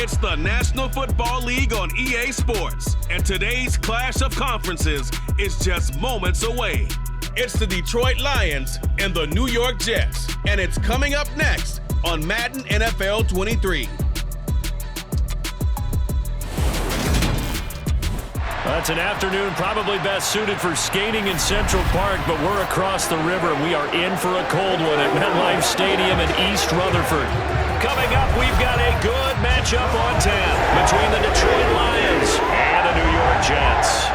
It's the National Football League on EA Sports, and today's clash of conferences is just moments away. It's the Detroit Lions and the New York Jets, and it's coming up next on Madden NFL 23. It's an afternoon probably best suited for skating in Central Park, but we're across the river. We are in for a cold one at MetLife Stadium in East Rutherford. Coming up, we've got a good matchup on tap between the Detroit Lions and the New York Jets.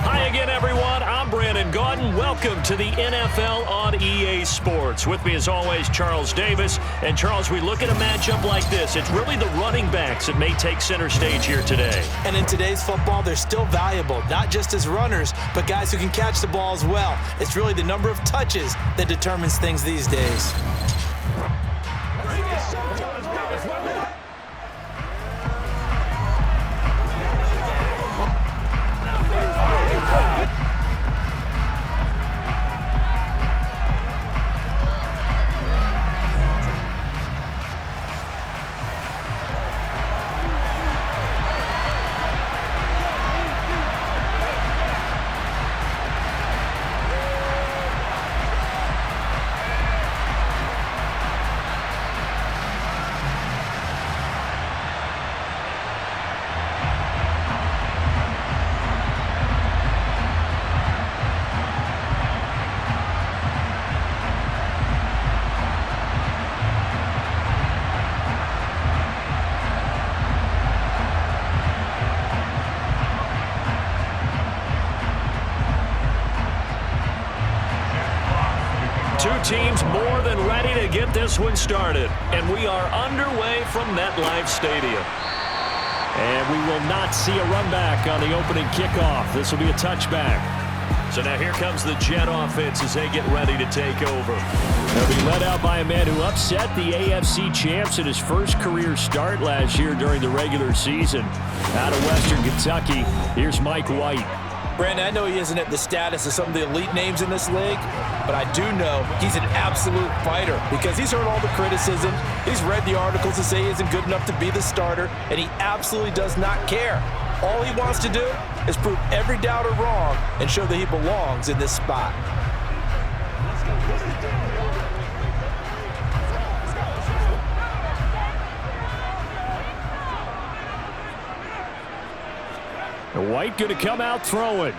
Hi again, everyone. I'm Brandon Gaudin. Welcome to the NFL on EA Sports. With me, as always, Charles Davis. And, Charles, we look at a matchup like this. It's really the running backs that may take center stage here today. And in today's football, they're still valuable, not just as runners, but guys who can catch the ball as well. It's really the number of touches that determines things these days. Two teams more than ready to get this one started. And we are underway from MetLife Stadium. And we will not see a run back on the opening kickoff. This will be a touchback. So now here comes the Jet offense as they get ready to take over. They'll be led out by a man who upset the AFC champs in his first career start last year during the regular season. Out of Western Kentucky, here's Mike White. Brandon, I know he isn't at the status of some of the elite names in this league, but I do know he's an absolute fighter because he's heard all the criticism. He's read the articles that say he isn't good enough to be the starter, and he absolutely does not care. All he wants to do is prove every doubter wrong and show that he belongs in this spot. White going to come out throwing.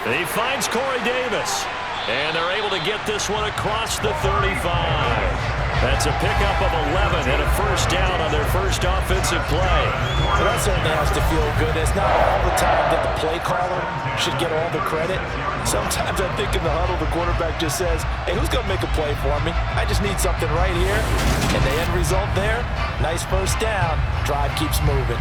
And he finds Corey Davis. And they're able to get this one across the 35. That's a pickup of 11 and a first down on their first offensive play. Well, that certainly has to feel good. It's not all the time that the play caller should get all the credit. Sometimes I think in the huddle, the quarterback just says, hey, who's going to make a play for me? I just need something right here. And the end result there, nice first down. Drive keeps moving.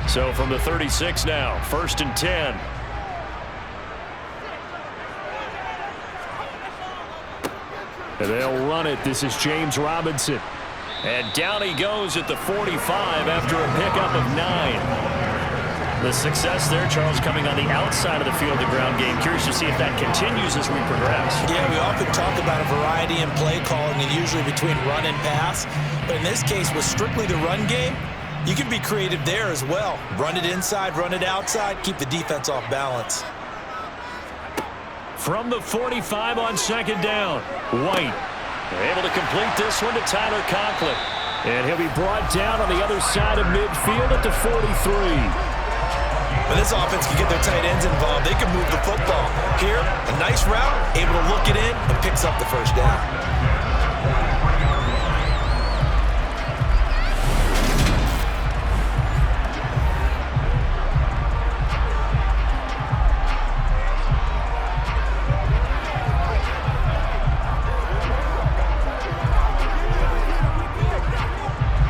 So from the 36 now, 1st and 10. And they'll run it. This is James Robinson. And down he goes at the 45 after a pickup of 9. The success there, Charles, coming on the outside of the field, the ground game. Curious to see if that continues as we progress. Yeah, we often talk about a variety in play calling and usually between run and pass. But in this case, with strictly the run game, you can be creative there as well. Run it inside, run it outside, keep the defense off balance. From the 45 on 2nd down, White able to complete this one to Tyler Conklin. And he'll be brought down on the other side of midfield at the 43. When this offense can get their tight ends involved, they can move the football. Here, a nice route, able to look it in, and picks up the first down.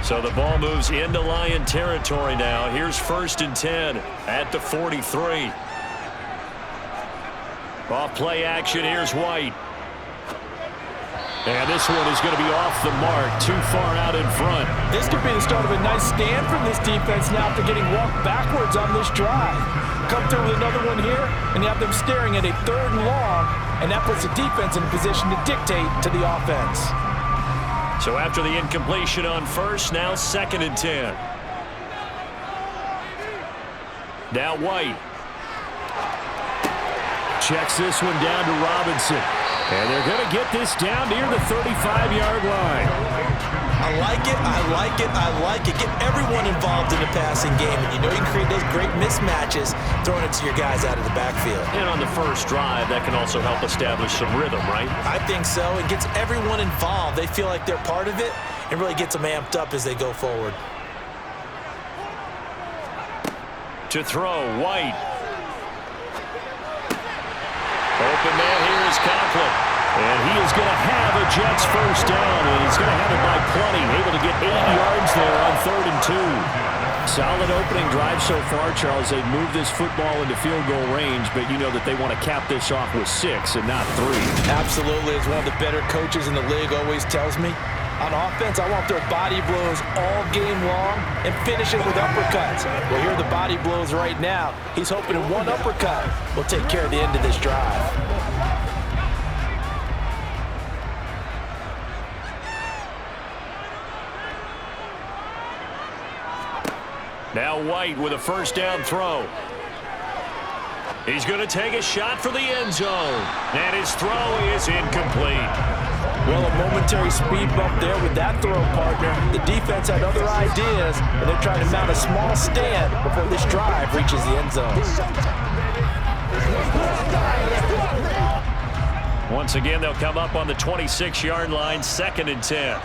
So the ball moves into Lion territory now. Here's 1st and 10 at the 43. Off play action, here's White. And this one is going to be off the mark, too far out in front. This could be the start of a nice stand from this defense now after getting walked backwards on this drive. Come through with another one here, and you have them staring at a 3rd and long, and that puts the defense in a position to dictate to the offense. So after the incompletion on first, now 2nd and 10. Now White. Checks this one down to Robinson. And they're going to get this down near the 35-yard line. I like it, I like it, I like it. Get everyone involved in the passing game, and you know you can create those great mismatches throwing it to your guys out of the backfield. And on the first drive, that can also help establish some rhythm, right? I think so. It gets everyone involved. They feel like they're part of it, and really gets them amped up as they go forward. To throw, White. Open man here is Conklin. And he is going to have a Jets first down, and he's going to have it by plenty. Able to get 8 yards there on 3rd and 2. Solid opening drive so far, Charles. They've moved this football into field goal range, but you know that they want to cap this off with 6 and not 3. Absolutely. As one of the better coaches in the league always tells me, on offense, I want their body blows all game long and finish it with uppercuts. Well, here are the body blows right now. He's hoping one uppercut will take care of the end of this drive. Now White with a first down throw. He's going to take a shot for the end zone. And his throw is incomplete. Well, a momentary speed bump there with that throw, partner. The defense had other ideas, and they're trying to mount a small stand before this drive reaches the end zone. Once again, they'll come up on the 26-yard line, 2nd and 10.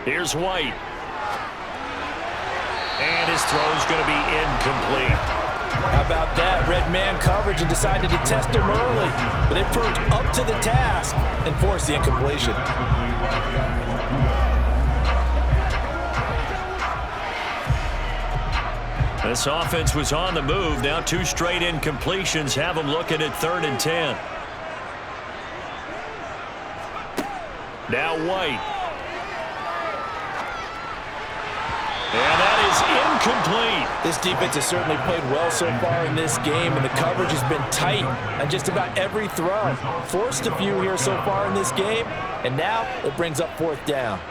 Here's White. And his throw's going to be incomplete. How about that? Red man coverage and decided to test him early. But they proved up to the task and forced the incompletion. This offense was on the move. Now 2 straight incompletions have them looking at 3rd and 10. Now White. And that is incomplete. This defense has certainly played well so far in this game, and the coverage has been tight on just about every throw. Forced a few here so far in this game, and now it brings up 4th down.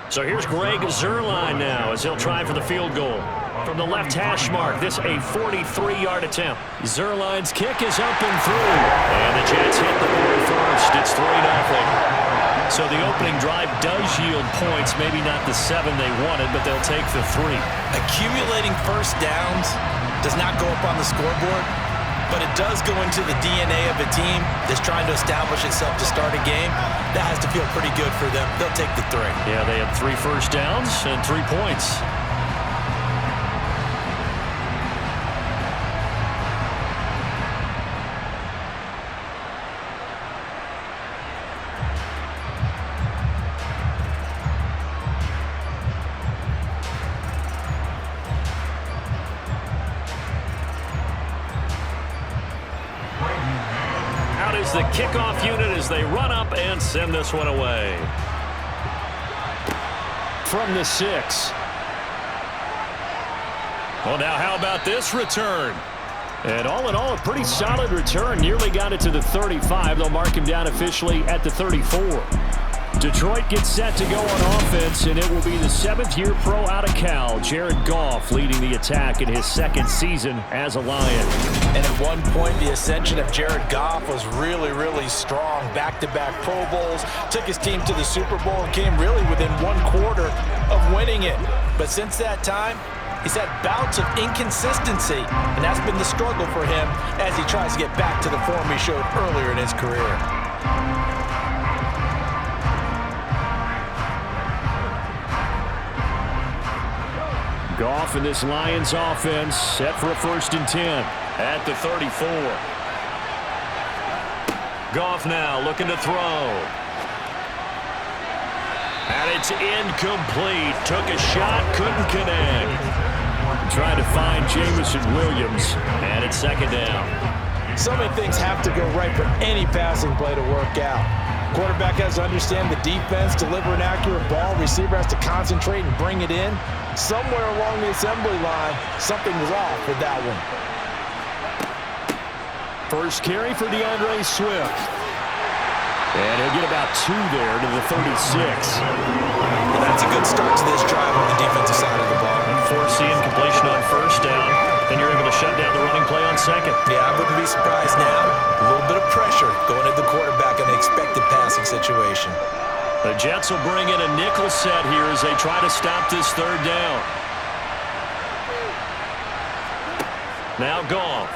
So here's Greg Zuerlein now as he'll try for the field goal. From the left hash mark, this a 43-yard attempt. Zuerlein's kick is up and through. And the Jets hit the board first. It's 3-0. So the opening drive does yield points, maybe not the 7 they wanted, but they'll take the 3. Accumulating first downs does not go up on the scoreboard, but it does go into the DNA of a team that's trying to establish itself to start a game. That has to feel pretty good for them. They'll take the 3. Yeah, they had 3 first downs and 3 points. The kickoff unit as they run up and send this one away. From the 6. Well, now how about this return? And all in all, a pretty solid return. Nearly got it to the 35. They'll mark him down officially at the 34. Detroit gets set to go on offense, and it will be the 7th-year pro out of Cal, Jared Goff, leading the attack in his 2nd season as a Lion. And at one point, the ascension of Jared Goff was really, really strong. Back-to-back Pro Bowls, took his team to the Super Bowl, and came really within 1/4 of winning it. But since that time, he's had bouts of inconsistency, and that's been the struggle for him as he tries to get back to the form he showed earlier in his career. Goff in this Lions offense set for a 1st and 10 at the 34. Goff now looking to throw. And it's incomplete. Took a shot, couldn't connect. trying to find Jameson Williams, and it's second down. So many things have to go right for any passing play to work out. Quarterback has to understand the defense, deliver an accurate ball. Receiver has to concentrate and bring it in. Somewhere along the assembly line, something was off with that one. First carry for DeAndre Swift. And he'll get about 2 there to the 36. And that's a good start to this drive on the defensive side of the ball. Forcing completion on first down. Then you're able to shut down the running play on second. Yeah, I wouldn't be surprised now. A little bit of pressure going at the quarterback in the expected passing situation. The Jets will bring in a nickel set here as they try to stop this third down. Now Goff.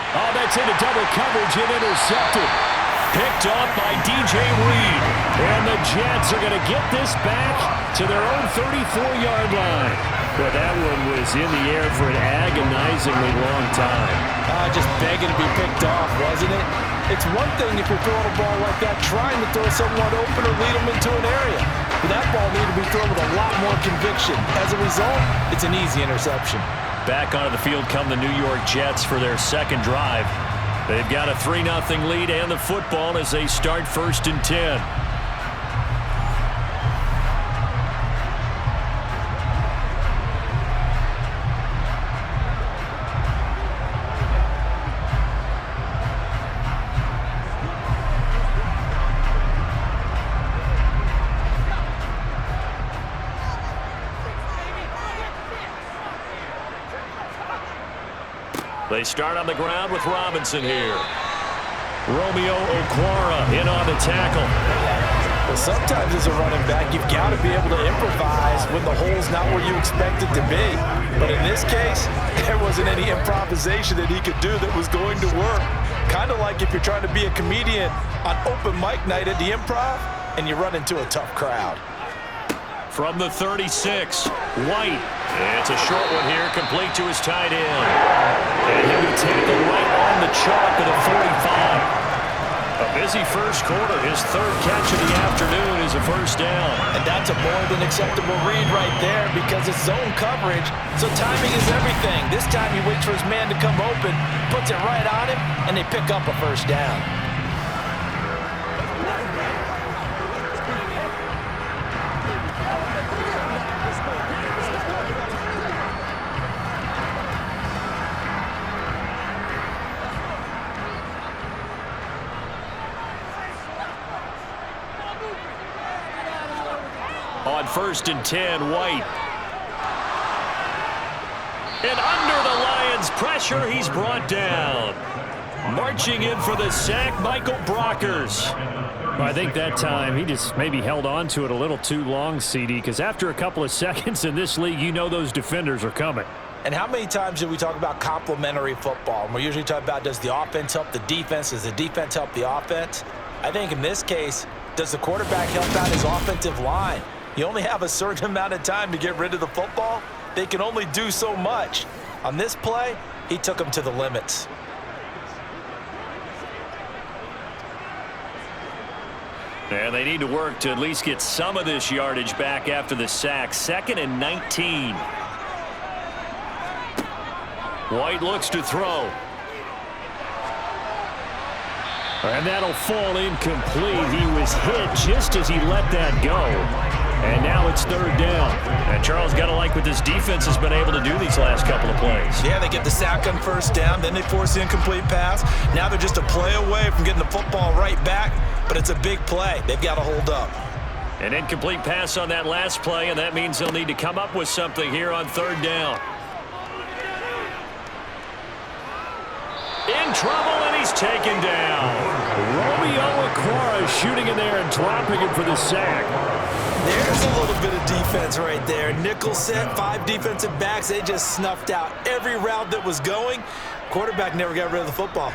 Oh, that's into double coverage and intercepted. Picked off by DJ Reed. And the Jets are going to get this back to their own 34-yard line. But that one was in the air for an agonizingly long time. Just begging to be picked off, wasn't it? It's one thing if you're throwing a ball like that, trying to throw someone open or lead them into an area. But that ball needed to be thrown with a lot more conviction. As a result, it's an easy interception. Back onto the field come the New York Jets for their second drive. They've got a 3-0 lead and the football as they start 1st and 10. They start on the ground with Robinson here. Romeo Okwara in on the tackle. Well, sometimes as a running back, you've got to be able to improvise when the hole's not where you expect it to be. But in this case, there wasn't any improvisation that he could do that was going to work. Kind of like if you're trying to be a comedian on open mic night at the Improv and you run into a tough crowd. From the 36, White. It's a short one here, complete to his tight end. And he'll be tackled right on the chalk of the 45. A busy first quarter. His 3rd catch of the afternoon is a first down. And that's a more than acceptable read right there because it's zone coverage, so timing is everything. This time he waits for his man to come open, puts it right on him, and they pick up a first down. On 1st and 10, White. And under the Lions' pressure, he's brought down. Marching in for the sack, Michael Brockers. Well, I think that time he just maybe held on to it a little too long, CD, because after a couple of seconds in this league, you know those defenders are coming. And how many times do we talk about complementary football? And we're usually talking about, does the offense help the defense? Does the defense help the offense? I think in this case, does the quarterback help out his offensive line? You only have a certain amount of time to get rid of the football. They can only do so much. On this play, he took them to the limits. And they need to work to at least get some of this yardage back after the sack. 2nd and 19. White looks to throw. And that'll fall incomplete. He was hit just as he let that go. And now it's 3rd down. And Charles, got to like what this defense has been able to do these last couple of plays. Yeah, they get the sack on 1st down, then they force the incomplete pass. Now they're just a play away from getting the football right back, but it's a big play. They've got to hold up. An incomplete pass on that last play, and that means they'll need to come up with something here on 3rd down. In trouble, and he's taken down. Romeo Okwara shooting in there and dropping him for the sack. There's a little bit of defense right there. Nickel set, 5 defensive backs. They just snuffed out every route that was going. Quarterback never got rid of the football.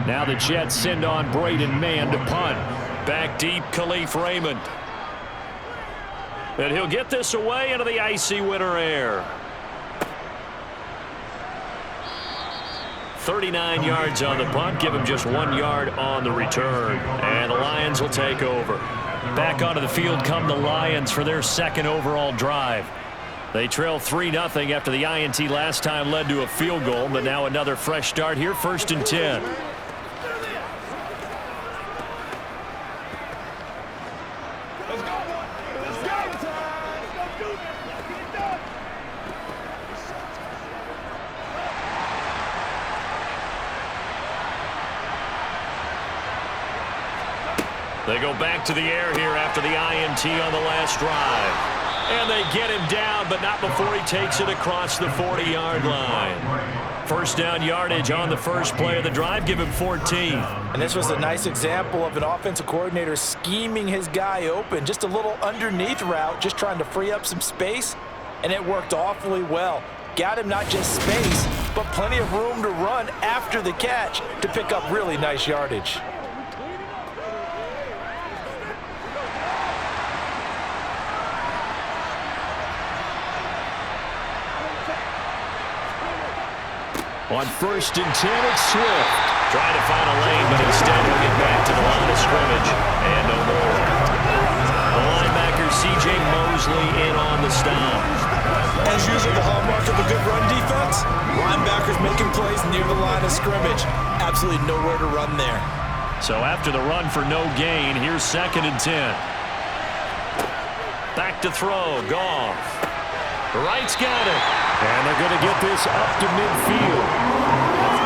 Now the Jets send on Braden Mann to punt. Back deep, Khalif Raymond. And he'll get this away into the icy winter air. 39 yards on the punt. Give him just 1 yard on the return. And the Lions will take over. Back onto the field come the Lions for their second overall drive. They trail 3-0 after the INT last time led to a field goal, but now another fresh start here, 1st and 10. They go back to the air here after the INT on the last drive. And they get him down, but not before he takes it across the 40-yard line. First down yardage on the first play of the drive. Give him 14. And this was a nice example of an offensive coordinator scheming his guy open. Just a little underneath route, just trying to free up some space. And it worked awfully well. Got him not just space, but plenty of room to run after the catch to pick up really nice yardage. On 1st and 10, it's Swift. Trying to find a lane, but instead he'll get back to the line of scrimmage. And no more. The linebacker, C.J. Mosley, in on the stop. As usual, the hallmark of a good run defense, linebackers making plays near the line of scrimmage. Absolutely nowhere to run there. So after the run for no gain, here's 2nd and 10. Back to throw, Goff. Wright's got it. And they're going to get this up to midfield.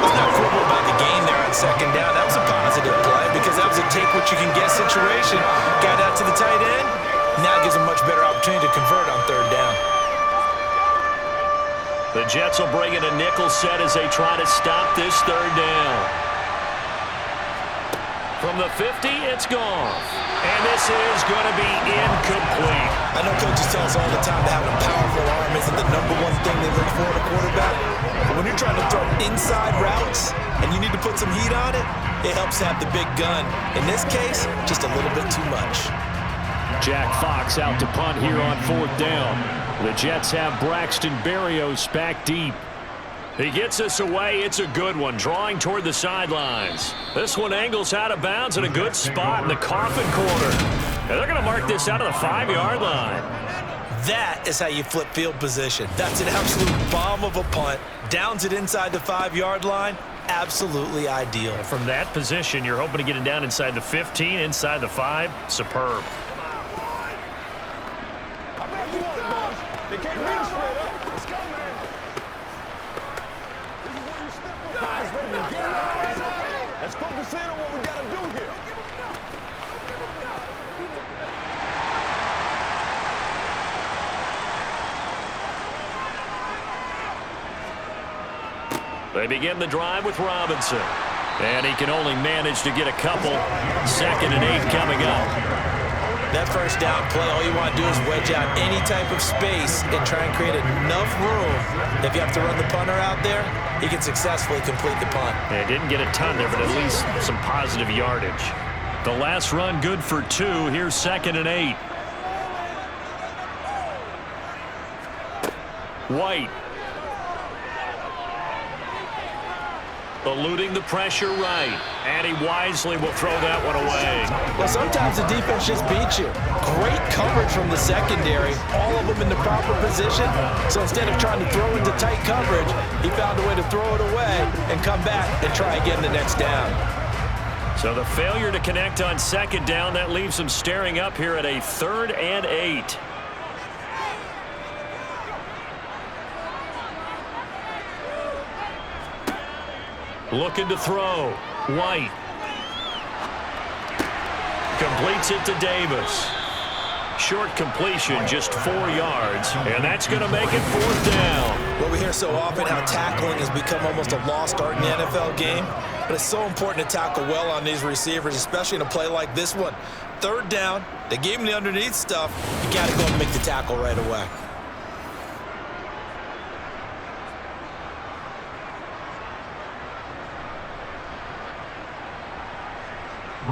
Let's not quibble about the gain there on 2nd down. That was a positive play because that was a take-what-you-can-get situation. Got out to the tight end. Now it gives them much better opportunity to convert on 3rd down. The Jets will bring in a nickel set as they try to stop this 3rd down. From the 50, it's Goff. And this is going to be incomplete. I know coaches tell us all the time that having a powerful arm isn't the #1 thing they look for in a quarterback. But when you're trying to throw inside routes and you need to put some heat on it, it helps have the big gun. In this case, just a little bit too much. Jack Fox out to punt here on 4th down. The Jets have Braxton Berrios back deep. He gets this away. It's a good one, drawing toward the sidelines. This one angles out of bounds in a good spot in the coffin corner. And they're going to mark this out of the 5-yard line. That is how you flip field position. That's an absolute bomb of a punt. Downs it inside the 5-yard line. Absolutely ideal. From that position, you're hoping to get it down inside the 15, inside the 5. Superb. They can't read us straight up. Let's go, man. Guys, ready to get out. Let's focus in on what we got to do here. They begin the drive with Robinson. And he can only manage to get a couple. 2nd and 8 coming up. That first down play, all you want to do is wedge out any type of space and try and create enough room. If you have to run the punter out there, he can successfully complete the punt. Yeah, didn't get a ton there, but at least some positive yardage. The last run good for 2. Here's 2nd and 8. White. Eluding the pressure right. And he wisely will throw that one away. Well, sometimes the defense just beats you. Great coverage from the secondary. All of them in the proper position. So instead of trying to throw into tight coverage, he found a way to throw it away and come back and try again the next down. So the failure to connect on 2nd down, that leaves him staring up here at a 3rd and 8. Looking to throw. White. Completes it to Davis. Short completion, just 4 yards. And that's going to make it 4th down. Well, we hear so often how tackling has become almost a lost art in the NFL game. But it's so important to tackle well on these receivers, especially in a play like this one. 3rd down, they gave him the underneath stuff. You got to go and make the tackle right away.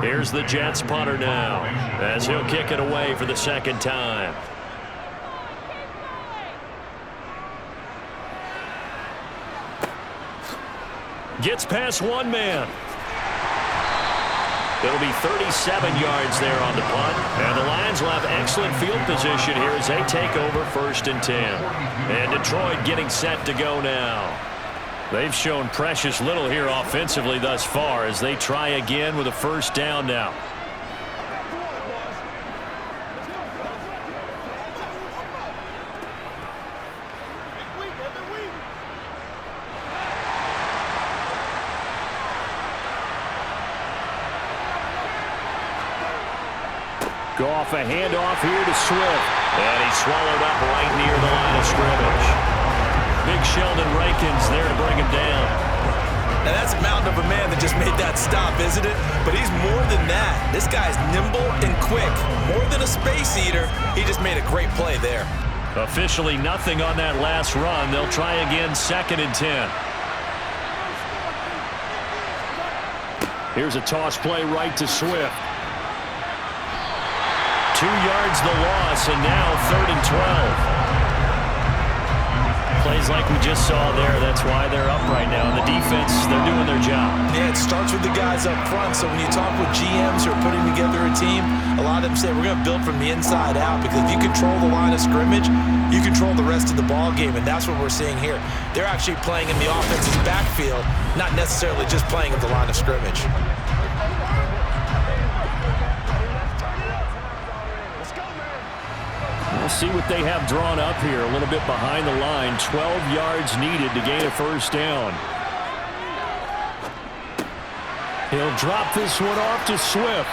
Here's the Jets punter now, as he'll kick it away for the 2nd time. Gets past one man. It'll be 37 yards there on the punt. And the Lions will have excellent field position here as they take over 1st and 10. And Detroit getting set to go now. They've shown precious little here offensively thus far as they try again with a 1st down now. Goff a handoff here to Swift. And he's swallowed up right near the line of scrimmage. Big Sheldon Rankins there to bring him down. Now that's a mountain of a man that just made that stop, isn't it? But he's more than that. This guy's nimble and quick. More than a space eater, he just made a great play there. Officially nothing on that last run. They'll try again 2nd and 10. Here's a toss play right to Swift. 2 yards the loss, and now 3rd and 12. Plays like we just saw there. That's why they're up right now. The defense, they're doing their job. Yeah, it starts with the guys up front. So when you talk with GMs who are putting together a team, a lot of them say we're going to build from the inside out, because if you control the line of scrimmage, you control the rest of the ball game, and that's what we're seeing here. They're actually playing in the offense's backfield, not necessarily just playing at the line of scrimmage. We'll see what they have drawn up here. A little bit behind the line. 12 yards needed to gain a 1st down. He'll drop this one off to Swift.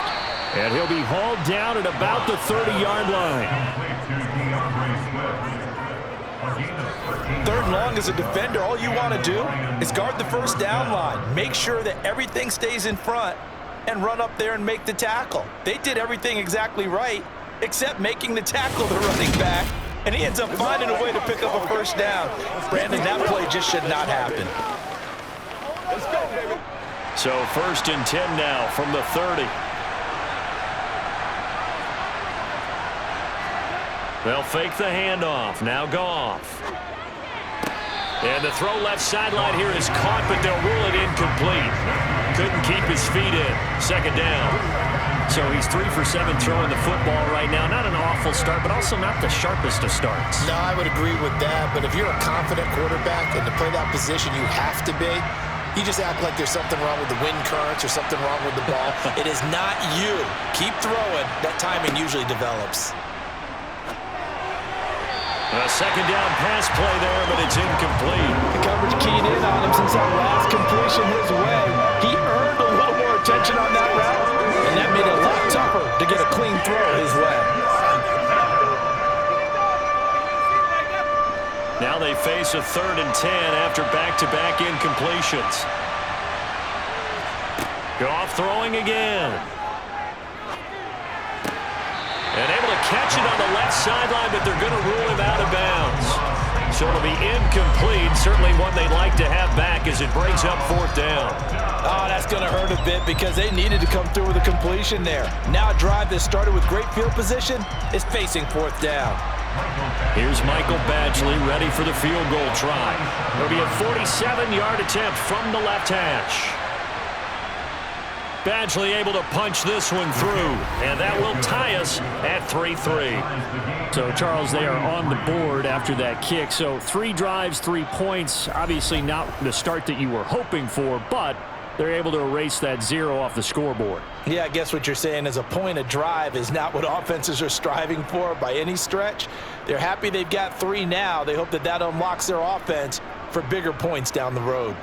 And he'll be hauled down at about the 30-yard line. 3rd and long as a defender, all you want to do is guard the 1st down line. Make sure that everything stays in front and run up there and make the tackle. They did everything exactly right, except making the tackle the running back, and he ends up finding a way to pick up a 1st down. Brandon, that play just should not happen. So 1st and 10 now from the 30. They'll fake the handoff. Now Goff. And the throw left sideline here is caught, but they'll rule it incomplete. Couldn't keep his feet in. 2nd down. So he's 3 for 7 throwing the football right now. Not an awful start, but also not the sharpest of starts. No, I would agree with that. But if you're a confident quarterback and to play that position, you have to be. You just act like there's something wrong with the wind currents or something wrong with the ball. It is not you. Keep throwing. That timing usually develops. A 2nd down pass play there, but it's incomplete. The coverage keyed in on him since that last completion his way. He earned a little more attention on that route, and that made it a lot tougher to get a clean throw his way. Now they face a 3rd and 10 after back-to-back incompletions. Goff throwing again. And able to catch it on the left sideline, but they're going to rule him out of bounds. So it'll be incomplete. Certainly one they'd like to have back as it brings up 4th down. Oh, that's going to hurt a bit because they needed to come through with a completion there. Now a drive that started with great field position is facing 4th down. Here's Michael Badgley ready for the field goal try. It'll be a 47-yard attempt from the left hash. Badgley able to punch this one through, and that will tie us at 3-3. So, Charles, they are on the board after that kick. So 3 drives, 3 points. Obviously not the start that you were hoping for, but they're able to erase that 0 off the scoreboard. Yeah, I guess what you're saying is a point a drive is not what offenses are striving for by any stretch. They're happy they've got 3 now. They hope that that unlocks their offense for bigger points down the road.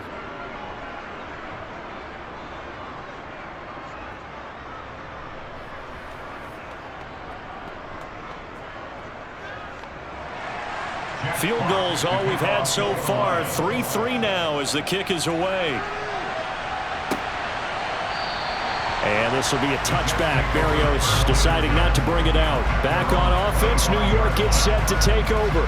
Field goals all we've had so far. 3-3 now as the kick is away. And this will be a touchback. Berrios deciding not to bring it out. Back on offense, New York gets set to take over.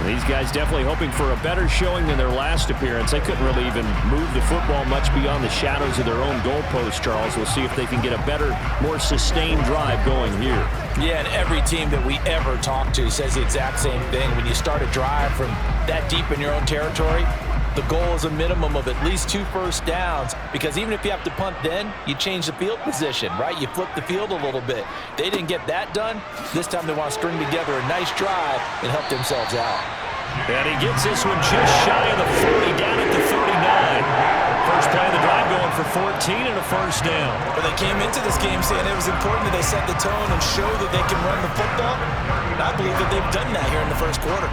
These guys definitely hoping for a better showing than their last appearance. They couldn't really even move the football much beyond the shadows of their own goalpost, Charles. We'll see if they can get a better, more sustained drive going here. Yeah, and every team that we ever talk to says the exact same thing. When you start a drive from that deep in your own territory, The goal is a minimum of at least 2 first downs, because even if you have to punt then, you change the field position, right? You flip the field a little bit. They didn't get that done. This time they want to string together a nice drive and help themselves out. And he gets this one just shy of the 40, down at the 39. First play of the drive going for 14 and a first down. But they came into this game saying it was important that they set the tone and show that they can run the football. And I believe that they've done that here in the first quarter.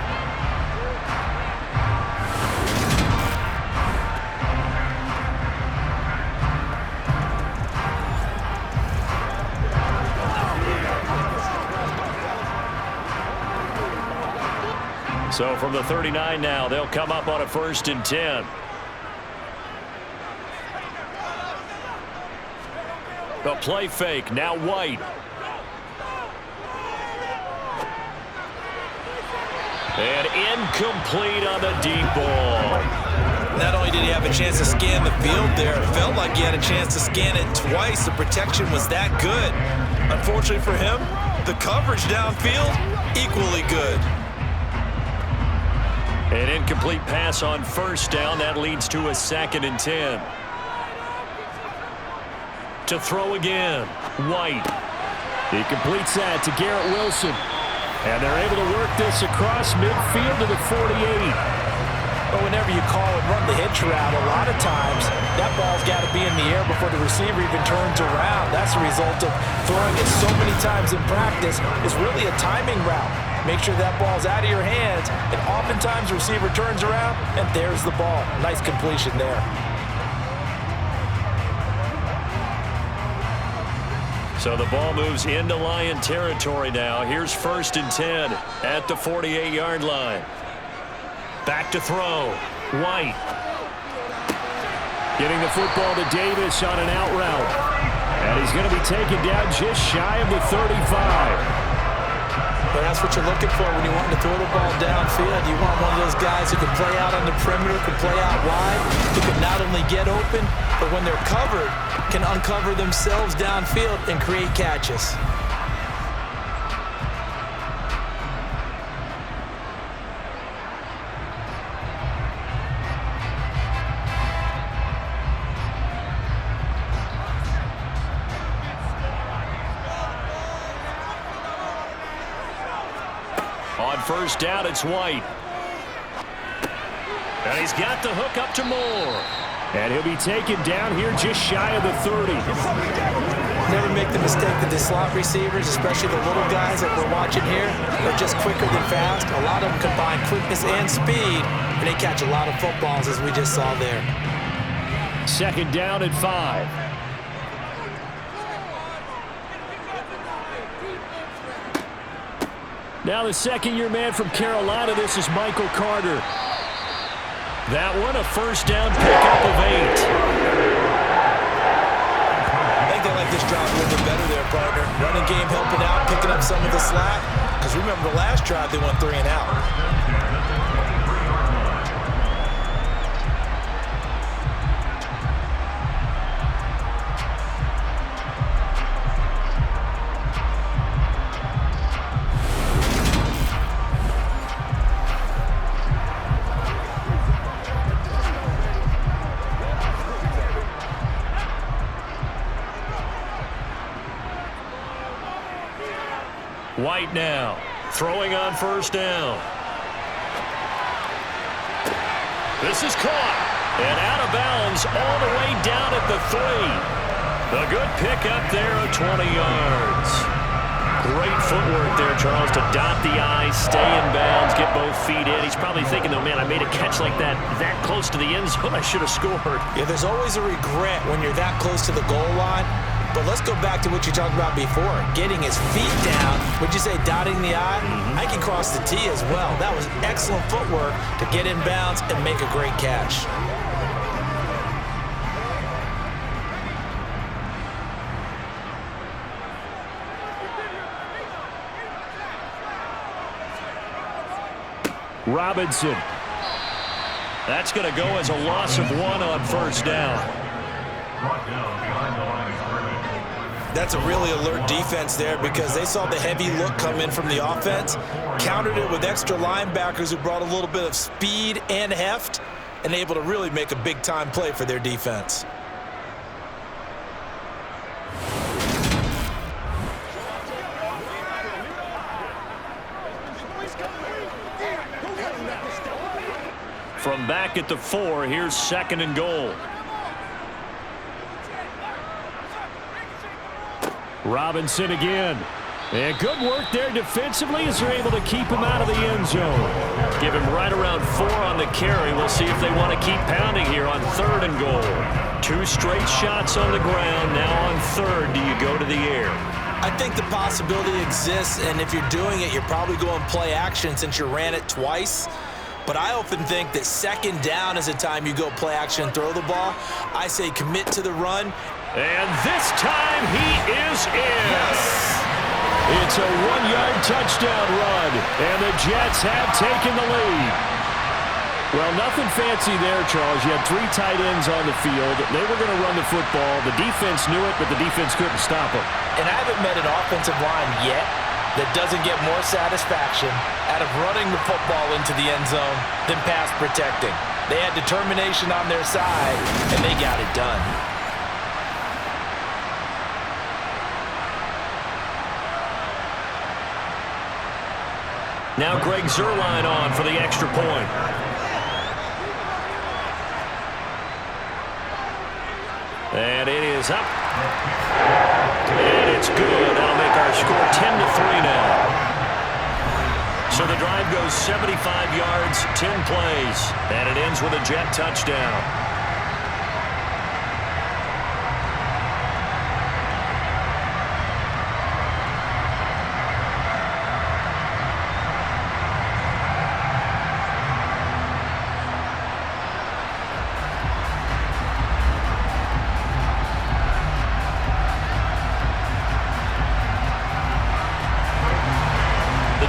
So from the 39 now, they'll come up on a 1st and 10. The play fake, now White. And incomplete on the deep ball. Not only did he have a chance to scan the field there, it felt like he had a chance to scan it twice. The protection was that good. Unfortunately for him, the coverage downfield, equally good. An incomplete pass on 1st down. That leads to a 2nd and 10. To throw again, White. He completes that to Garrett Wilson. And they're able to work this across midfield to the 48. But whenever you call and run the hitch route, a lot of times that ball's got to be in the air before the receiver even turns around. That's the result of throwing it so many times in practice. It's really a timing route. Make sure that ball's out of your hands, and oftentimes the receiver turns around, and there's the ball. Nice completion there. So the ball moves into Lion territory now. Here's 1st and 10 at the 48-yard line. Back to throw. White. Getting the football to Davis on an out route. And he's going to be taken down just shy of the 35. But that's what you're looking for when you want to throw the ball downfield. You want one of those guys who can play out on the perimeter, can play out wide, who can not only get open, but when they're covered, can uncover themselves downfield and create catches. On 1st down, it's White. And he's got the hook up to Moore. And he'll be taken down here just shy of the 30. Never make the mistake that the slot receivers, especially the little guys that we're watching here, are just quicker than fast. A lot of them combine quickness and speed, and they catch a lot of footballs, as we just saw there. 2nd down and 5. Now the 2nd-year man from Carolina, this is Michael Carter. That one, a 1st down pickup of 8. I think they like this drive a little bit better there, partner. Running game helping out, picking up some of the slack. Because remember the last drive, they went 3 and out. White now, throwing on 1st down. This is caught, and out of bounds all the way down at the 3. A good pickup there of 20 yards. Great footwork there, Charles, to dot the I, stay in bounds, get both feet in. He's probably thinking, though, man, I made a catch like that close to the end zone. I should have scored. Yeah, there's always a regret when you're that close to the goal line. But let's go back to what you talked about before, getting his feet down. Would you say dotting the I? I can cross the T as well. That was excellent footwork to get in bounds and make a great catch. Robinson. That's going to go as a loss of 1 on 1st down. That's a really alert defense there because they saw the heavy look come in from the offense, countered it with extra linebackers who brought a little bit of speed and heft, and able to really make a big-time play for their defense. From back at the 4, here's 2nd and goal. Robinson again. And good work there defensively as they're able to keep him out of the end zone. Give him right around 4 on the carry. We'll see if they want to keep pounding here on 3rd and goal. 2 straight shots on the ground. Now on 3rd, do you go to the air? I think the possibility exists, and if you're doing it, you're probably going play action since you ran it twice. But I often think that 2nd down is a time you go play action and throw the ball. I say commit to the run. And this time he is in. Yes. It's a 1-yard touchdown run, and the Jets have taken the lead. Well, nothing fancy there, Charles. You had 3 tight ends on the field. They were going to run the football. The defense knew it, but the defense couldn't stop them. And I haven't met an offensive line yet that doesn't get more satisfaction out of running the football into the end zone than pass protecting. They had determination on their side, and they got it done. Now Greg Zuerlein on for the extra point. And it is up. And it's good. That'll make our score 10-3 now. So the drive goes 75 yards, 10 plays, and it ends with a Jet touchdown.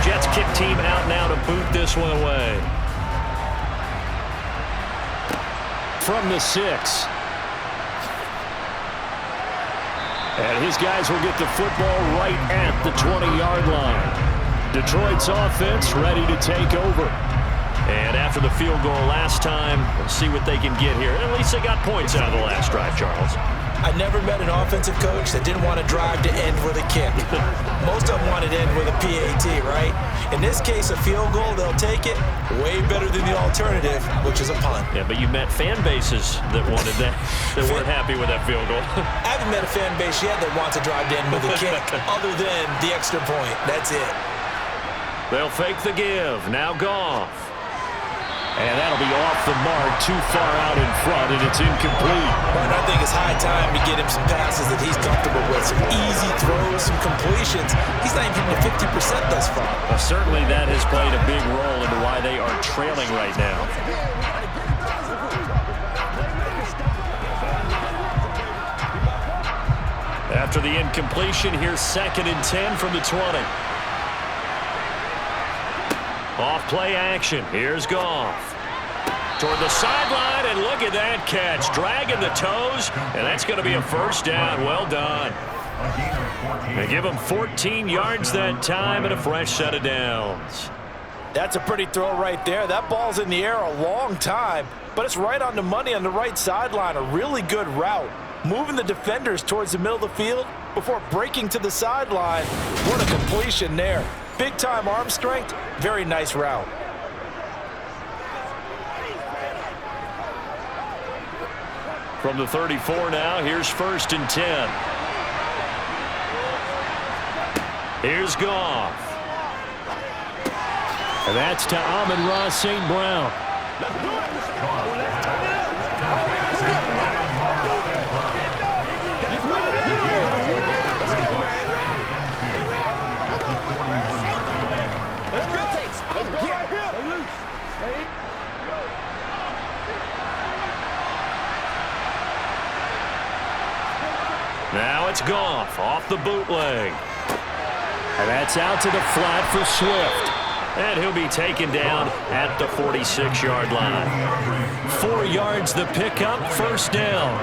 Jets kick team out now to boot this one away. From the 6. And his guys will get the football right at the 20-yard line. Detroit's offense ready to take over. And after the field goal last time, we'll see what they can get here. At least they got points out of the last drive, Charles. I never met an offensive coach that didn't want to drive to end with a kick. Most of them wanted to end with a PAT, right? In this case, a field goal, they'll take it. Way better than the alternative, which is a punt. Yeah, but you met fan bases that wanted that, that weren't happy with that field goal. I haven't met a fan base yet that wants to drive to end with a kick, other than the extra point. That's it. They'll fake the give. Now Goff. And that'll be off the mark, too far out in front, and it's incomplete. But I think it's high time to get him some passes that he's comfortable with, some easy throws, some completions. He's not even hitting the 50% thus far. Well, certainly that has played a big role into why they are trailing right now. After the incompletion, here's 2nd and 10 from the 20. Off play action. Here's Goff. Toward the sideline, and look at that catch. Dragging the toes, and that's going to be a first down. Well done. They give him 14 yards that time and a fresh set of downs. That's a pretty throw right there. That ball's in the air a long time, but it's right on the money on the right sideline. A really good route. Moving the defenders towards the middle of the field before breaking to the sideline. What a completion there. Big-time arm strength, very nice route. From the 34 now, here's 1st and 10. Here's Goff. And that's to Amon-Ra St. Brown. Now it's Goff off the bootleg. And that's out to the flat for Swift. And he'll be taken down at the 46-yard line. 4 yards the pickup, first down.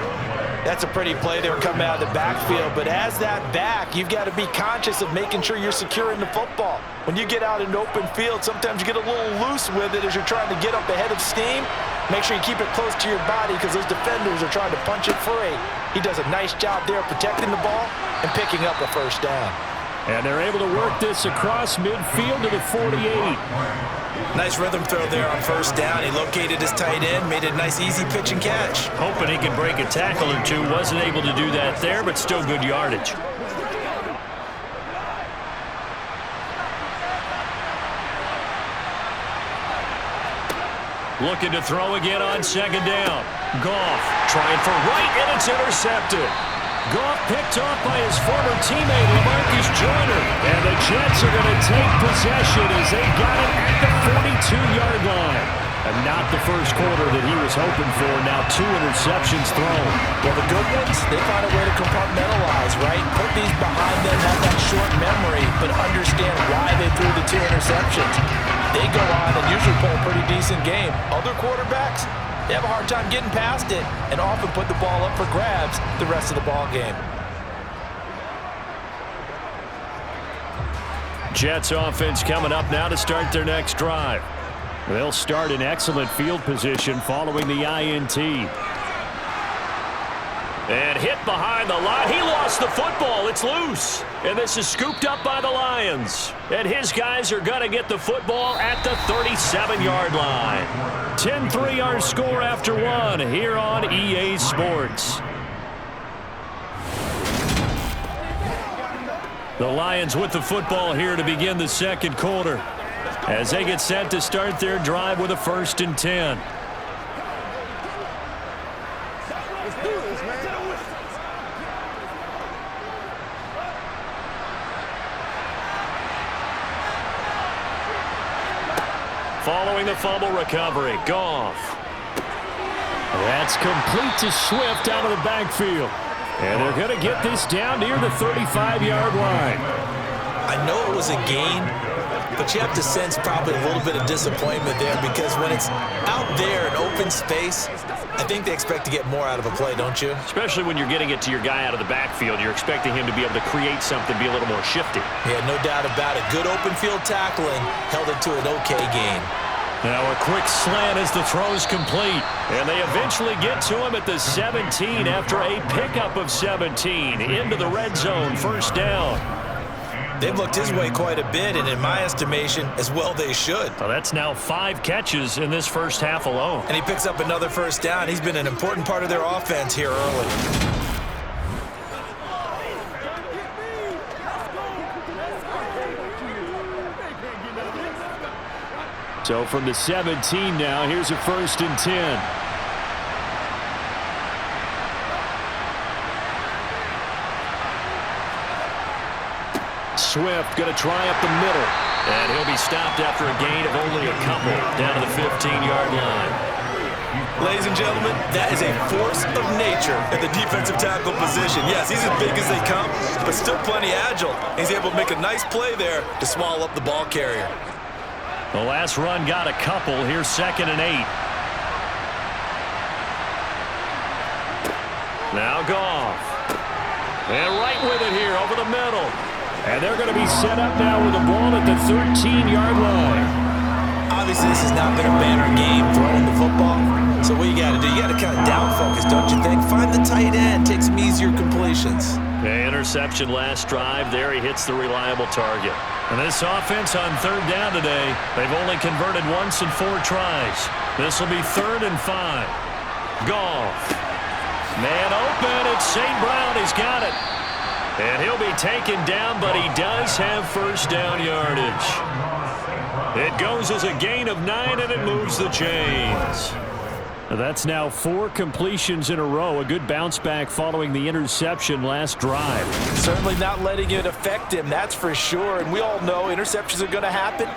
That's a pretty play there coming out of the backfield. But as that back, you've got to be conscious of making sure you're securing the football. When you get out in open field, sometimes you get a little loose with it as you're trying to get up ahead of steam. Make sure you keep it close to your body because those defenders are trying to punch it free. He does a nice job there protecting the ball and picking up a first down. And they're able to work this across midfield to the 48. Nice rhythm throw there on first down. He located his tight end, made a nice easy pitch and catch. Hoping he can break a tackle or two. Wasn't able to do that there, but still good yardage. Looking to throw again on second down. Goff trying for right, and it's intercepted. Goff picked off by his former teammate, LaMarcus Joyner. And the Jets are going to take possession as they got it at the 42-yard line. And not the first quarter that he was hoping for. Now 2 interceptions thrown. Well, the good ones, they find a way to compartmentalize, right? Put these behind them, have that short memory, but understand why they threw the 2 interceptions. They go on and usually play a pretty decent game. Other quarterbacks, they have a hard time getting past it and often put the ball up for grabs the rest of the ball game. Jets offense coming up now to start their next drive. They'll start in excellent field position following the INT. And hit behind the line. He lost the football. It's loose. And this is scooped up by the Lions. And his guys are going to get the football at the 37-yard line. 10-3 our score after 1 here on EA Sports. The Lions with the football here to begin the second quarter as they get set to start their drive with a 1st and 10. Following the fumble recovery, Goff. That's complete to Swift out of the backfield. And they're going to get this down near the 35-yard line. I know it was a gain, but you have to sense probably a little bit of disappointment there because when it's out there in open space, I think they expect to get more out of a play, don't you? Especially when you're getting it to your guy out of the backfield. You're expecting him to be able to create something, be a little more shifty. Yeah, no doubt about it. Good open field tackling held it to an okay gain. Now a quick slant as the throw's complete. And they eventually get to him at the 17 after a pickup of 17 into the red zone. 1st down. They've looked his way quite a bit, and in my estimation, as well they should. Well, that's now 5 catches in this first half alone. And he picks up another 1st down. He's been an important part of their offense here early. So from the 17 now, here's a 1st and 10. Swift going to try up the middle. And he'll be stopped after a gain of only a couple down to the 15-yard line. Ladies and gentlemen, that is a force of nature in the defensive tackle position. Yes, he's as big as they come, but still plenty agile. He's able to make a nice play there to swallow up the ball carrier. The last run got a couple. Here's 2nd and 8. Now Goff. And right with it here over the middle. And they're going to be set up now with the ball at the 13-yard line. Obviously, this has not been a banner game throwing the football. So what you got to do, you got to kind of down focus, don't you think? Find the tight end, take some easier completions. Okay, interception last drive. There he hits the reliable target. And this offense on 3rd down today, they've only converted once in 4 tries. This will be 3rd and 5. Goff. Man open. It's St. Brown. He's got it. And he'll be taken down, but he does have 1st down yardage. It goes as a gain of 9, and it moves the chains. That's now 4 completions in a row. A good bounce back following the interception last drive. Certainly not letting it affect him, that's for sure. And we all know interceptions are going to happen.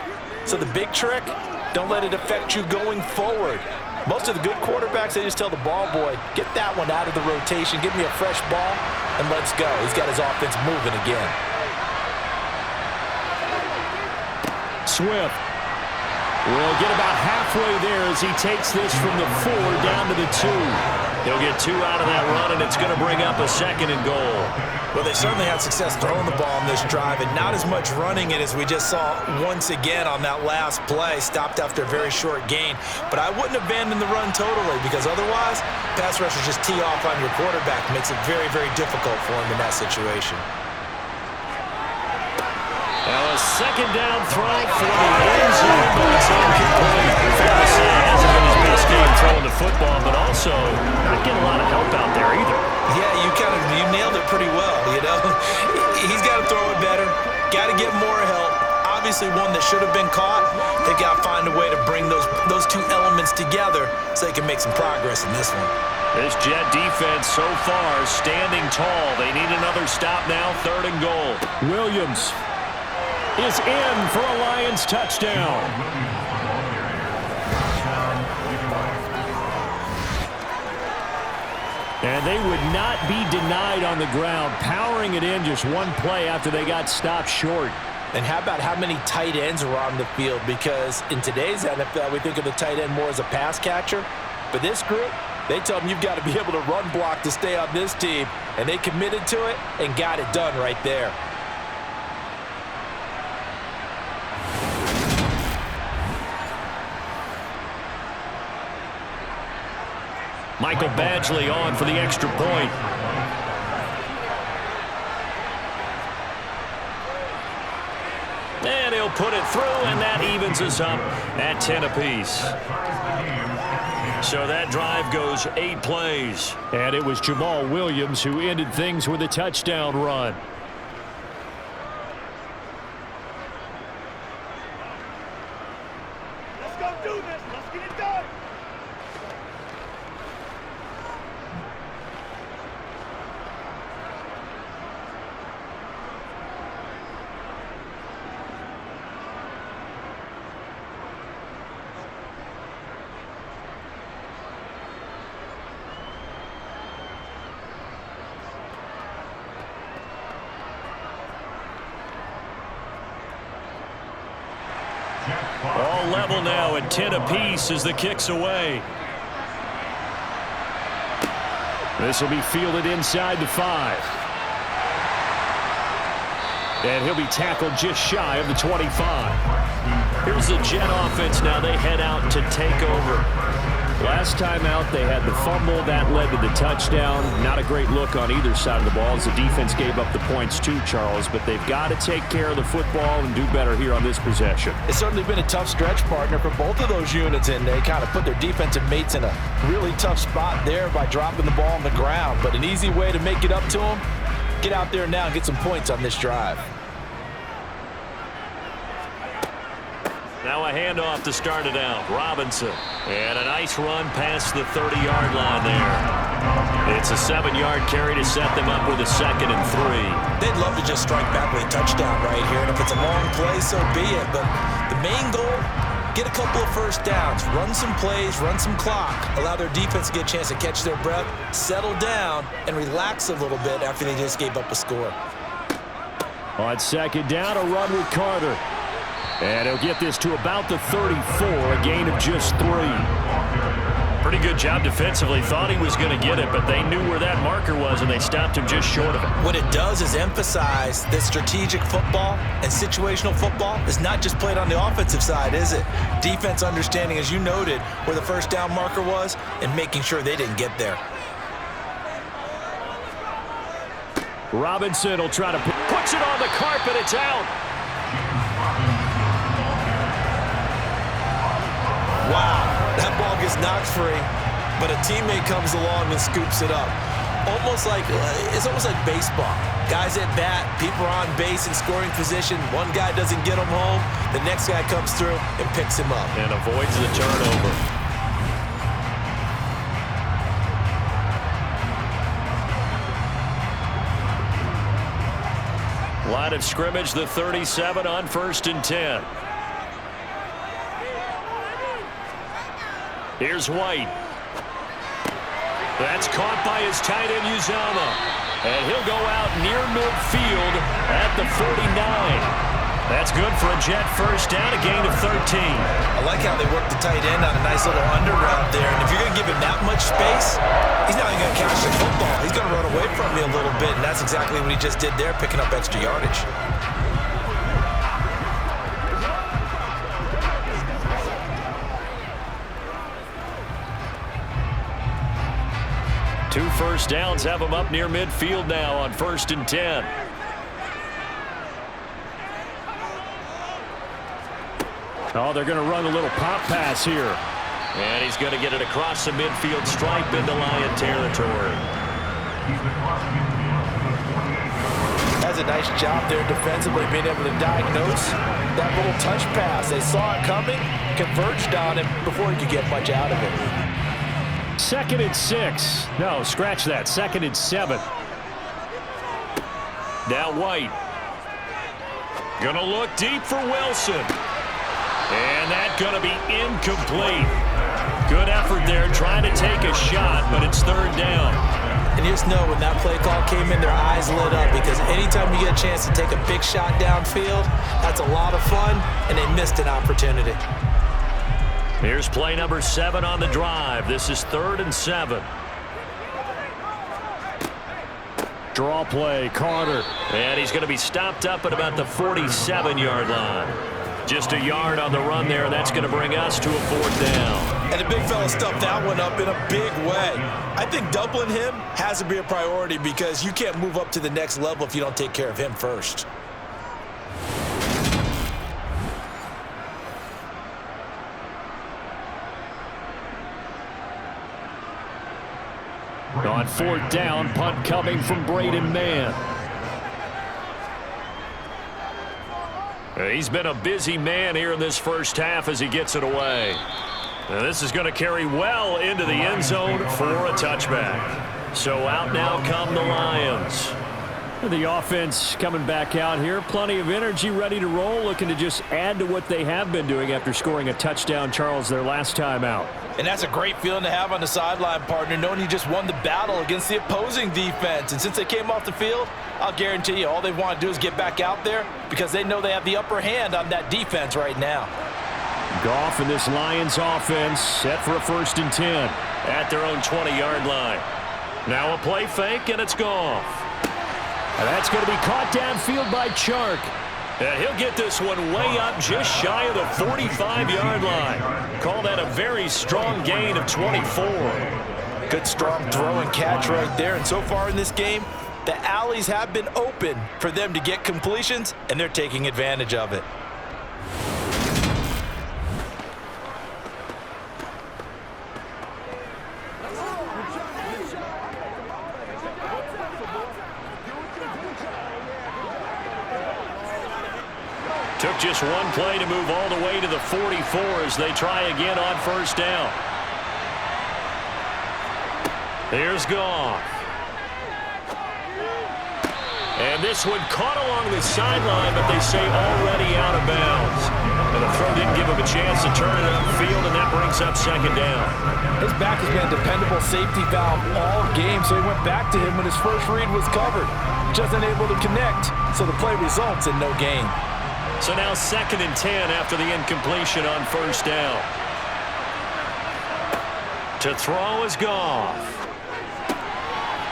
So the big trick, don't let it affect you going forward. Most of the good quarterbacks, they just tell the ball boy, get that one out of the rotation, give me a fresh ball, and let's go. He's got his offense moving again. Swift. We'll get about halfway there as he takes this from the 4 down to the 2. He'll get 2 out of that run, and it's going to bring up a 2nd and goal. Well, they certainly had success throwing the ball on this drive, and not as much running it as we just saw once again on that last play. Stopped after a very short gain. But I wouldn't abandon the run totally, because otherwise, pass rushers just tee off on your quarterback. Makes it very, very difficult for him in that situation. Now a 2nd down throw for the end zone, but it's incomplete. Fair to say, it hasn't been his best game throwing the football, but also not getting a lot of help out there either. Yeah, you nailed it pretty well, you know. He's got to throw it better, got to get more help. Obviously one that should have been caught. They got to find a way to bring those 2 elements together so they can make some progress in this one. This Jet defense so far standing tall. They need another stop now, 3rd and goal. Williams is in for a Lions touchdown. And they would not be denied on the ground, powering it in just one play after they got stopped short. And how about how many tight ends are on the field? Because in today's NFL, we think of the tight end more as a pass catcher. But this group, they tell them you've got to be able to run block to stay on this team. And they committed to it and got it done right there. Michael Badgley on for the extra point. And he'll put it through, and that evens us up at 10 apiece. So that drive goes 8 plays. And it was Jamal Williams who ended things with a touchdown run. Let's go do this. Let's get it done. All level now at 10 apiece as the kick's away. This will be fielded inside the 5. And he'll be tackled just shy of the 25. Here's the Jet offense now. They head out to take over. Last time out, they had the fumble. That led to the touchdown. Not a great look on either side of the ball as the defense gave up the points too, Charles. But they've got to take care of the football and do better here on this possession. It's certainly been a tough stretch, partner, for both of those units, and they kind of put their defensive mates in a really tough spot there by dropping the ball on the ground. But an easy way to make it up to them, get out there now and get some points on this drive. Now a handoff to start it out. Robinson. And a nice run past the 30-yard line there. It's a 7-yard carry to set them up with a 2nd and 3. They'd love to just strike back with a touchdown right here. And if it's a long play, so be it. But the main goal, get a couple of first downs. Run some plays, run some clock. Allow their defense to get a chance to catch their breath, settle down, and relax a little bit after they just gave up a score. On 2nd down, a run with Carter. And he'll get this to about the 34, a gain of just 3. Pretty good job defensively. Thought he was going to get it, but they knew where that marker was, and they stopped him just short of it. What it does is emphasize that strategic football and situational football is not just played on the offensive side, is it? Defense understanding, as you noted, where the first down marker was and making sure they didn't get there. Robinson will try to puts it on the carpet. It's out. Wow, that ball gets knocked free, but a teammate comes along and scoops it up. It's almost like baseball. Guys at bat, people are on base in scoring position. One guy doesn't get him home. The next guy comes through and picks him up. And avoids the turnover. Line of scrimmage, the 37 on 1st and 10. Here's White. That's caught by his tight end, Uzama. And he'll go out near midfield at the 49. That's good for a Jet first down, a gain of 13. I like how they work the tight end on a nice little under route there. And if you're going to give him that much space, he's not even going to catch the football. He's going to run away from me a little bit, and that's exactly what he just did there, picking up extra yardage. Two first downs have him up near midfield now on 1st and 10. Oh, they're going to run a little pop pass here. And he's going to get it across the midfield stripe into Lion territory. That's a nice job there defensively, being able to diagnose that little touch pass. They saw it coming, converged on him before he could get much out of it. 2nd and 6. No, scratch that. 2nd and 7. Now White. Gonna look deep for Wilson. And that's gonna be incomplete. Good effort there trying to take a shot, but it's 3rd down. And you just know when that play call came in, their eyes lit up, because anytime you get a chance to take a big shot downfield, that's a lot of fun, and they missed an opportunity. Here's play number 7 on the drive. This is 3rd and 7. Draw play, Carter. And he's going to be stopped up at about the 47-yard line. Just a yard on the run there, and that's going to bring us to a 4th down. And the big fella stuffed that one up in a big way. I think doubling him has to be a priority, because you can't move up to the next level if you don't take care of him first. On 4th down, punt coming from Braden Mann. He's been a busy man here in this first half as he gets it away. Now this is going to carry well into the end zone for a touchback. So out now come the Lions. The offense coming back out here. Plenty of energy, ready to roll, looking to just add to what they have been doing after scoring a touchdown, Charles, their last time out. And that's a great feeling to have on the sideline, partner, knowing you just won the battle against the opposing defense. And since they came off the field, I'll guarantee you all they want to do is get back out there, because they know they have the upper hand on that defense right now. Goff and this Lions offense set for a 1st and 10 at their own 20-yard line. Now a play fake, and it's Goff. And that's going to be caught downfield by Chark. And he'll get this one way up just shy of the 45-yard line. Call that a very strong gain of 24. Good strong throw and catch right there. And so far in this game, the alleys have been open for them to get completions, and they're taking advantage of it. Took just one play to move all the way to the 44 as they try again on 1st down. Here's Goff. And this one caught along the sideline, but they say already out of bounds. And the throw didn't give him a chance to turn it upfield, and that brings up 2nd down. His back has been a dependable safety valve all game, so he went back to him when his first read was covered. Just unable to connect, so the play results in no gain. So now 2nd and 10 after the incompletion on 1st down. To throw is Goff.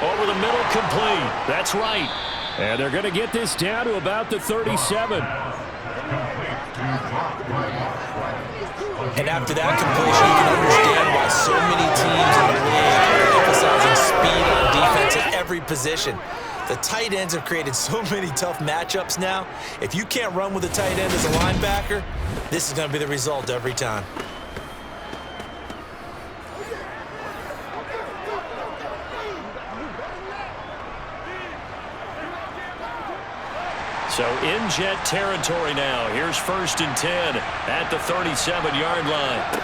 Over the middle, complete. That's right. And they're going to get this down to about the 37. And after that completion, you can understand why so many teams in the league are emphasizing speed on defense at every position. The tight ends have created so many tough matchups now. If you can't run with a tight end as a linebacker, this is going to be the result every time. So in Jet territory now. Here's 1st and 10 at the 37-yard line.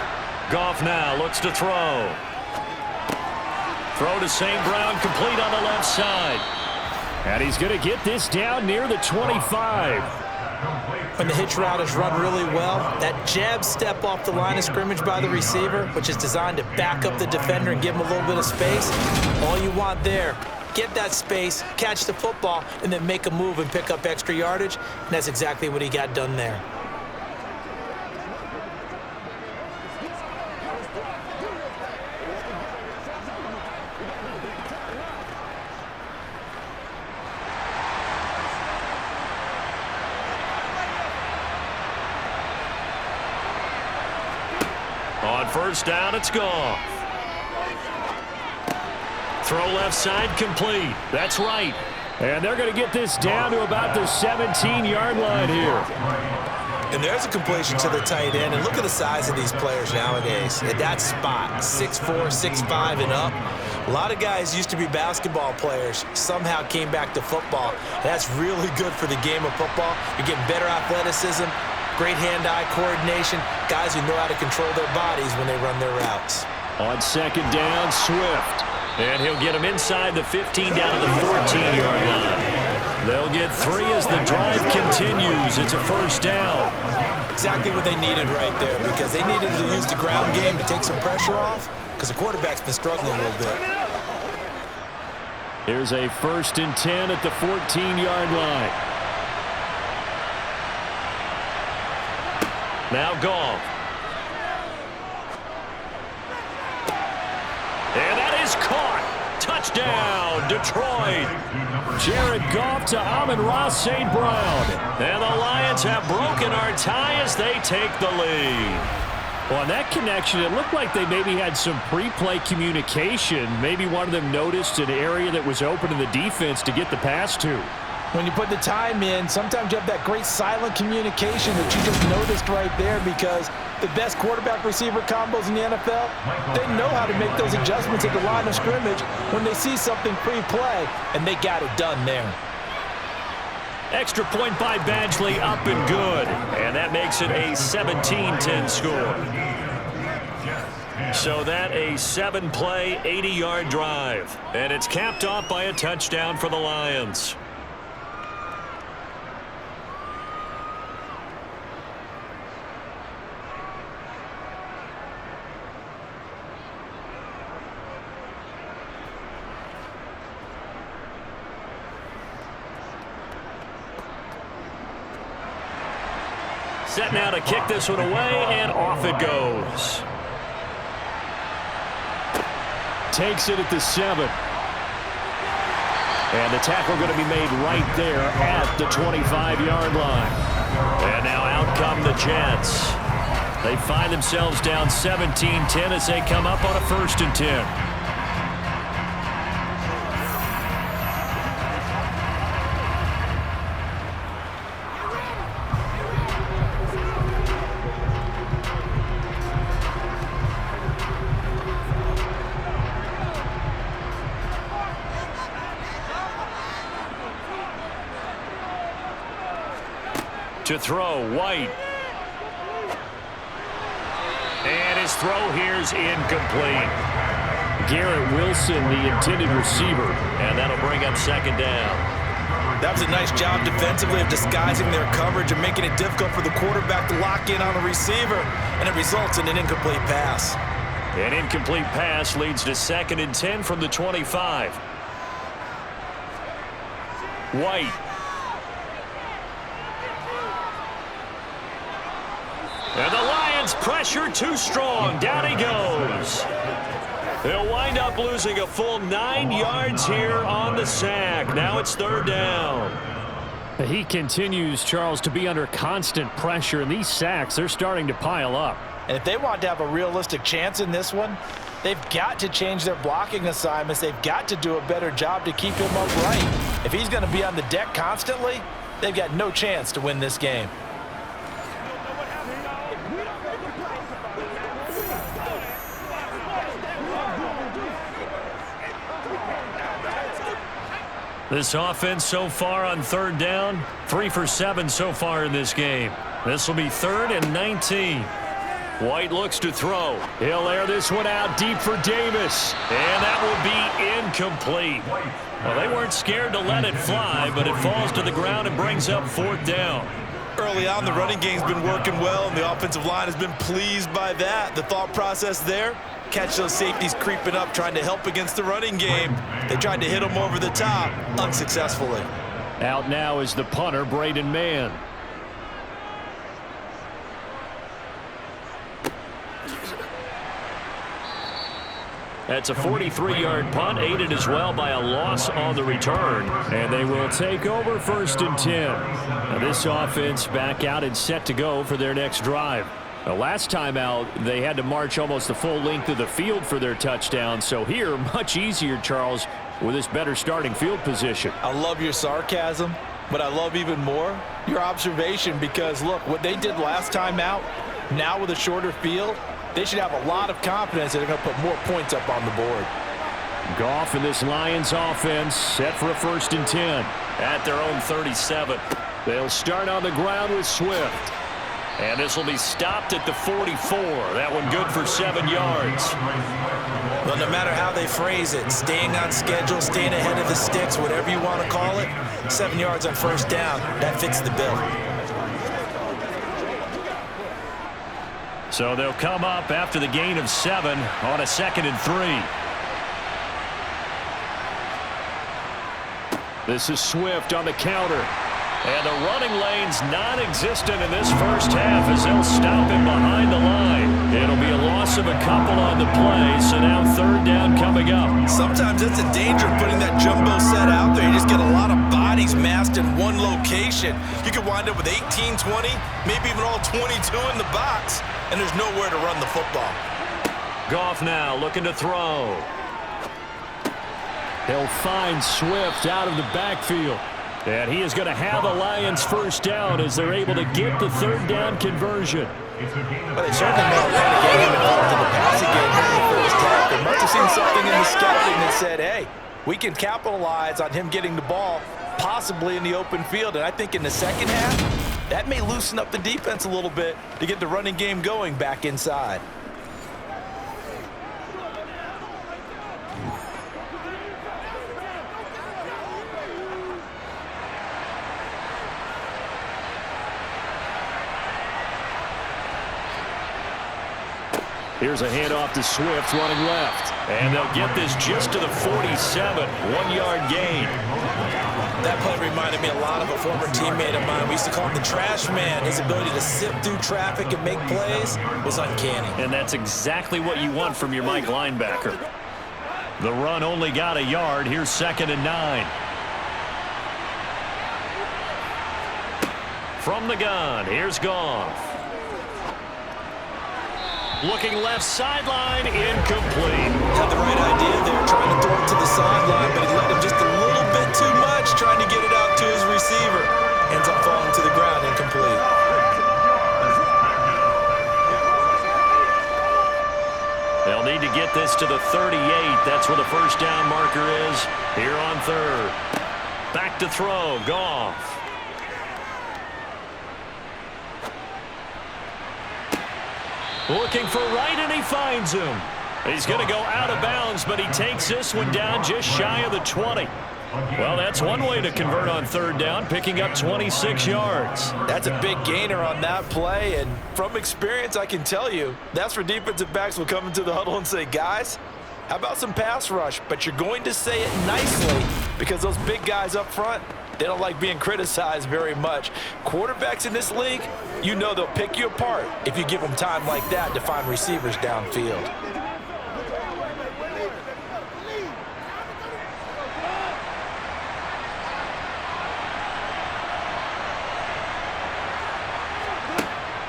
Goff now looks to throw. Throw to St. Brown, complete on the left side. And he's going to get this down near the 25. When the hitch route is run really well, that jab step off the line of scrimmage by the receiver, which is designed to back up the defender and give him a little bit of space, all you want there get that space, catch the football, and then make a move and pick up extra yardage. And that's exactly what he got done there. On first down, it's gone. Throw left side complete. That's right. And they're going to get this down to about the 17-yard line here. And there's a completion to the tight end. And look at the size of these players nowadays. At that spot, 6'4", 6'5", and up. A lot of guys used to be basketball players, somehow came back to football. And that's really good for the game of football. You're getting better athleticism, great hand-eye coordination, guys who know how to control their bodies when they run their routes. On second down, Swift. And he'll get him inside the 15 down to the 14-yard line. They'll get 3 as the drive continues. It's a first down. Exactly what they needed right there, because they needed to use the ground game to take some pressure off, because the quarterback's been struggling a little bit. Here's a 1st and 10 at the 14-yard line. Now Goff. And that is caught. Touchdown, Detroit. Jared Goff to Amon-Ra St. Brown. And the Lions have broken our tie as they take the lead. Well, on that connection, it looked like they maybe had some pre-play communication. Maybe one of them noticed an area that was open in the defense to get the pass to. When you put the time in, sometimes you have that great silent communication that you just noticed right there, because the best quarterback-receiver combos in the NFL, they know how to make those adjustments at the line of scrimmage when they see something pre-play, and they got it done there. Extra point by Badgley, up and good. And that makes it a 17-10 score. So that a 7-play, 80-yard drive. And it's capped off by a touchdown for the Lions. Set now to kick this one away, and off it goes. Takes it at the 7. And the tackle going to be made right there at the 25-yard line. And now out come the Jets. They find themselves down 17-10 as they come up on a 1st and 10. To throw, White. And his throw here's incomplete. Garrett Wilson, the intended receiver. And that'll bring up 2nd down. That was a nice job defensively of disguising their coverage and making it difficult for the quarterback to lock in on a receiver. And it results in an incomplete pass. An incomplete pass leads to 2nd and 10 from the 25. White. And the Lions pressure too strong. Down he goes. They'll wind up losing a full 9 yards here on the sack. Now it's 3rd down. He continues, Charles, to be under constant pressure, and these sacks, they're starting to pile up. And if they want to have a realistic chance in this one, they've got to change their blocking assignments. They've got to do a better job to keep him upright. If he's going to be on the deck constantly, they've got no chance to win this game. This offense so far on 3rd down, 3 for 7 so far in this game. This will be 3rd and 19. White looks to throw. He'll air this one out deep for Davis. And that will be incomplete. Well, they weren't scared to let it fly, but it falls to the ground and brings up 4th down. Early on, the running game's been working well, and the offensive line has been pleased by that. The thought process there, catch those safeties creeping up, trying to help against the running game. They tried to hit him over the top, unsuccessfully. Out now is the punter, Braden Mann. That's a 43-yard punt, aided as well by a loss on the return. And they will take over 1st and 10. Now this offense back out and set to go for their next drive. The last time out, they had to march almost the full length of the field for their touchdown. So here, much easier, Charles, with this better starting field position. I love your sarcasm, but I love even more your observation, because, look, what they did last time out, now with a shorter field, they should have a lot of confidence that they're going to put more points up on the board. Goff and this Lions offense set for a 1st and 10 at their own 37. They'll start on the ground with Swift. And this will be stopped at the 44. That one good for 7 yards. Well, no matter how they phrase it, staying on schedule, staying ahead of the sticks, whatever you want to call it, 7 yards on 1st down, that fits the bill. So they'll come up after the gain of 7 on a 2nd and 3. This is Swift on the counter. And the running lane's non-existent in this first half as they'll stop him behind the line. It'll be a loss of a couple on the play, so now 3rd down coming up. Sometimes it's a danger of putting that jumbo set out there. You just get a lot of bodies massed in one location. You could wind up with 18, 20, maybe even all 22 in the box, and there's nowhere to run the football. Goff now looking to throw. He'll find Swift out of the backfield. And he is going to have the Lions 1st down as they're able to get the 3rd down conversion. But they certainly know how to get him involved in the passing game in the first half. They must have seen something in the scouting that said, hey, we can capitalize on him getting the ball possibly in the open field. And I think in the second half, that may loosen up the defense a little bit to get the running game going back inside. Here's a handoff to Swift running left. And they'll get this just to the 47. 1-yard gain. That play reminded me a lot of a former teammate of mine. We used to call him the trash man. His ability to sift through traffic and make plays was uncanny. And that's exactly what you want from your Mike linebacker. The run only got a yard. Here's 2nd and 9. From the gun, here's Goff. Looking left sideline, incomplete. Had the right idea there, trying to throw it to the sideline, but he let him just a little bit too much, trying to get it out to his receiver. Ends up falling to the ground, incomplete. They'll need to get this to the 38. That's where the 1st down marker is. Here on 3rd. Back to throw, Goff. Looking for right, and he finds him. He's going to go out of bounds, but he takes this one down just shy of the 20. Well, that's one way to convert on 3rd down, picking up 26 yards. That's a big gainer on that play, and from experience, I can tell you, that's where defensive backs will come into the huddle and say, guys, how about some pass rush? But you're going to say it nicely because those big guys up front, they don't like being criticized very much. Quarterbacks in this league, you know they'll pick you apart if you give them time like that to find receivers downfield.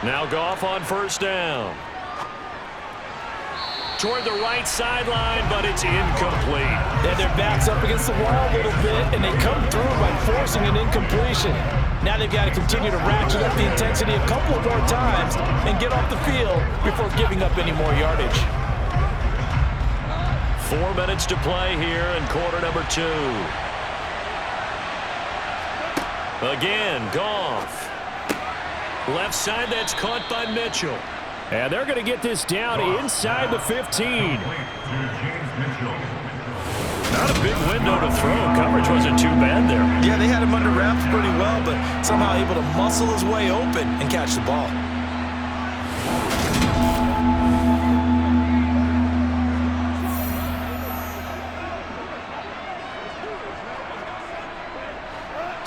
Now Goff on 1st down. Toward the right sideline, but it's incomplete. Yeah, their back's up against the wall a little bit, and they come through by forcing an incompletion. Now they've got to continue to ratchet up the intensity a couple of more times and get off the field before giving up any more yardage. 4 minutes to play here in quarter number 2. Again, Goff. Left side, that's caught by Mitchell. And they're going to get this down inside the 15. Not a big window to throw. Coverage wasn't too bad there. Yeah, they had him under wraps pretty well, but somehow able to muscle his way open and catch the ball.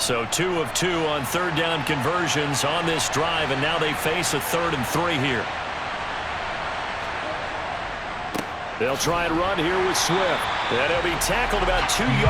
So 2 of 2 on third down conversions on this drive, and now they face a 3rd and 3 here. They'll try and run here with Swift. And he'll be tackled about 2 yards.